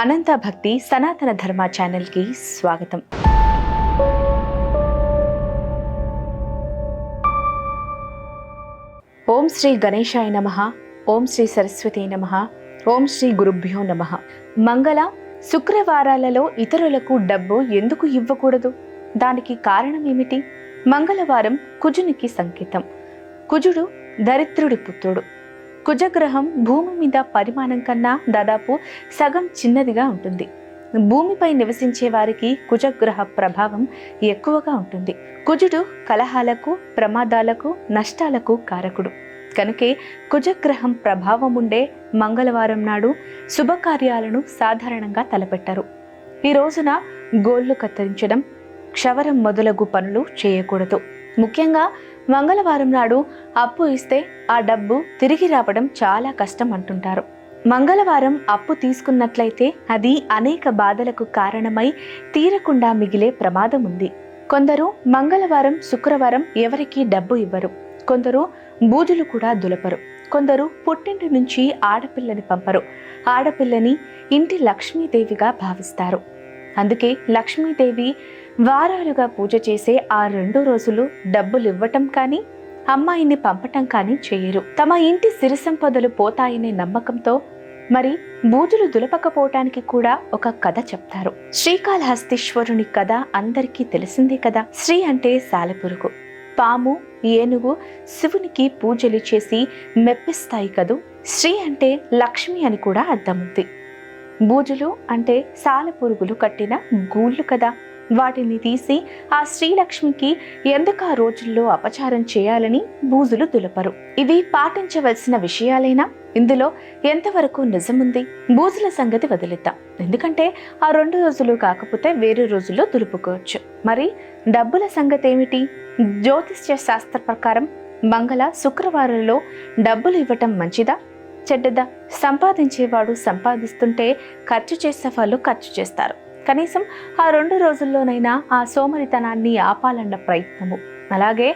అనంత భక్తి సనాతన ధర్మ ఛానల్కి స్వాగతం. ఓం శ్రీ గణేశాయ నమః. ఓం శ్రీ సరస్వతి నమః. ఓం శ్రీ గురుభ్యో నమః. మంగళ శుక్రవారాలలో ఇతరులకు డబ్బు ఎందుకు ఇవ్వకూడదు? దానికి కారణం ఏమిటి? మంగళవారం కుజునికి సంకేతం. కుజుడు దరిద్రుడి పుత్రుడు. కుజగ్రహం భూమి మీద పరిమాణం కన్నా దాదాపు సగం చిన్నదిగా ఉంటుంది. భూమిపై నివసించే వారికి కుజగ్రహ ప్రభావం ఎక్కువగా ఉంటుంది. కుజుడు కలహాలకు, ప్రమాదాలకు, నష్టాలకు కారకుడు. కనుకే కుజగ్రహం ప్రభావం ఉండే మంగళవారం నాడు శుభకార్యాలను సాధారణంగా తలపెట్టరు. ఈ రోజున గోళ్లు కత్తిరించడం, క్షవరం మొదలగు పనులు చేయకూడదు. ముఖ్యంగా మంగళవారం నాడు అప్పు ఇస్తే ఆ డబ్బు తిరిగి రావడం చాలా కష్టం అంటుంటారు. మంగళవారం అప్పు తీసుకున్నట్లయితే అది అనేక బాధలకు కారణమై తీరకుండా మిగిలే ప్రమాదం ఉంది. కొందరు మంగళవారం, శుక్రవారం ఎవరికీ డబ్బు ఇవ్వరు. కొందరు బూజులు కూడా దులపరు. కొందరు పుట్టింటి నుంచి ఆడపిల్లని పంపరు. ఆడపిల్లని ఇంటి లక్ష్మీదేవిగా భావిస్తారు. అందుకే లక్ష్మీదేవి వారాలుగా పూజ చేసే ఆ 2 రోజులు డబ్బులు ఇవ్వటం కానీ, అమ్మాయిని పంపటం కానీ చేయరు. తమ ఇంటి సిరి సంపదలు పోతాయనే నమ్మకంతో మరి బూజులు దులపకపోవటానికి కూడా ఒక కథ చెప్తారు. శ్రీకాళహస్తీశ్వరుని కథ అందరికీ తెలిసిందే కదా. శ్రీ అంటే సాలెపురుగు, పాము, ఏనుగు శివునికి పూజలు చేసి మెప్పిస్తాయి కదూ. శ్రీ అంటే లక్ష్మి అని కూడా అర్థం ఉంది. బూజులు అంటే సాలెపురుగులు కట్టిన గూళ్ళు కదా. వాటిని తీసి ఆ శ్రీలక్ష్మికి ఎందుకు ఆ రోజుల్లో అపచారం చేయాలని బూజులు దులపరు. ఇవి పాటించవలసిన విషయాలేనా? ఇందులో ఎంతవరకు నిజముంది? బూజుల సంగతి వదిలేద్దాం. ఎందుకంటే ఆ 2 రోజులు కాకపోతే వేరే రోజుల్లో దులుపుకోవచ్చు. మరి డబ్బుల సంగతి ఏమిటి? జ్యోతిష్య శాస్త్ర ప్రకారం మంగళ, శుక్రవారంలో డబ్బులు ఇవ్వటం మంచిదా, చెడ్డదా? సంపాదించేవాడు సంపాదిస్తుంటే ఖర్చు చేసే వాళ్ళు ఖర్చు చేస్తారు. కనీసం ఆ 2 రోజుల్లోనైనా ఆ సోమరితనాన్ని ఆపాలన్న ప్రయత్నము. అలాగే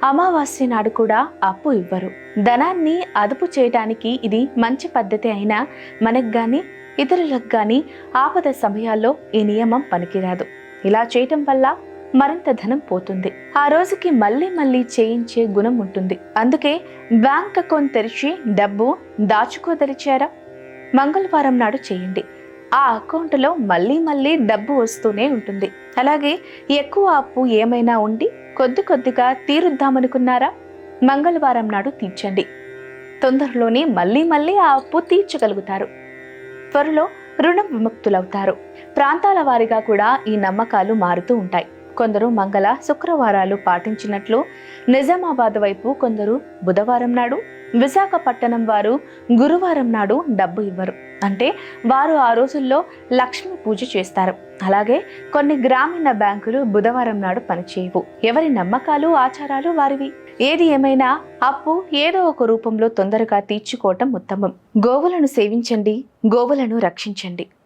అమావాస్య నాడు కూడా అప్పు ఇవ్వరు. ధనాన్ని అదుపు చేయడానికి ఇది మంచి పద్ధతి అయినా మనకు కానీ ఇతరులకు కానీ ఆపద సమయాల్లో ఈ నియమం పనికిరాదు. ఇలా చేయటం వల్ల మరింత ధనం పోతుంది. ఆ రోజుకి మళ్ళీ మళ్ళీ చేయించే గుణం ఉంటుంది. అందుకే బ్యాంక్ అకౌంట్ తెరిచి డబ్బు దాచుకోదలిచారా? మంగళవారం నాడు చేయండి. ఆ అకౌంట్లో మళ్ళీ మళ్ళీ డబ్బు వస్తూనే ఉంటుంది. అలాగే ఎక్కువ అప్పు ఏమైనా ఉండి కొద్ది కొద్దిగా తీరుద్దామనుకున్నారా? మంగళవారం నాడు తీర్చండి. తొందరలోనే మళ్ళీ మళ్ళీ ఆ అప్పు తీర్చగలుగుతారు. త్వరలో రుణం విముక్తులవుతారు. ప్రాంతాల వారీగా కూడా ఈ నమ్మకాలు మారుతూ ఉంటాయి. కొందరు మంగళ, శుక్రవారాలు పాటించినట్లు నిజామాబాద్ వైపు కొందరు బుధవారం నాడు, విశాఖపట్నం వారు గురువారం నాడు డబ్బు ఇవ్వరు. అంటే వారు ఆ రోజుల్లో లక్ష్మి పూజ చేస్తారు. అలాగే కొన్ని గ్రామీణ బ్యాంకులు బుధవారం నాడు పనిచేయవు. ఎవరి నమ్మకాలు, ఆచారాలు వారివి. ఏది ఏమైనా అప్పు ఏదో ఒక రూపంలో తొందరగా తీర్చుకోవటం ఉత్తమం. గోవులను సేవించండి, గోవులను రక్షించండి.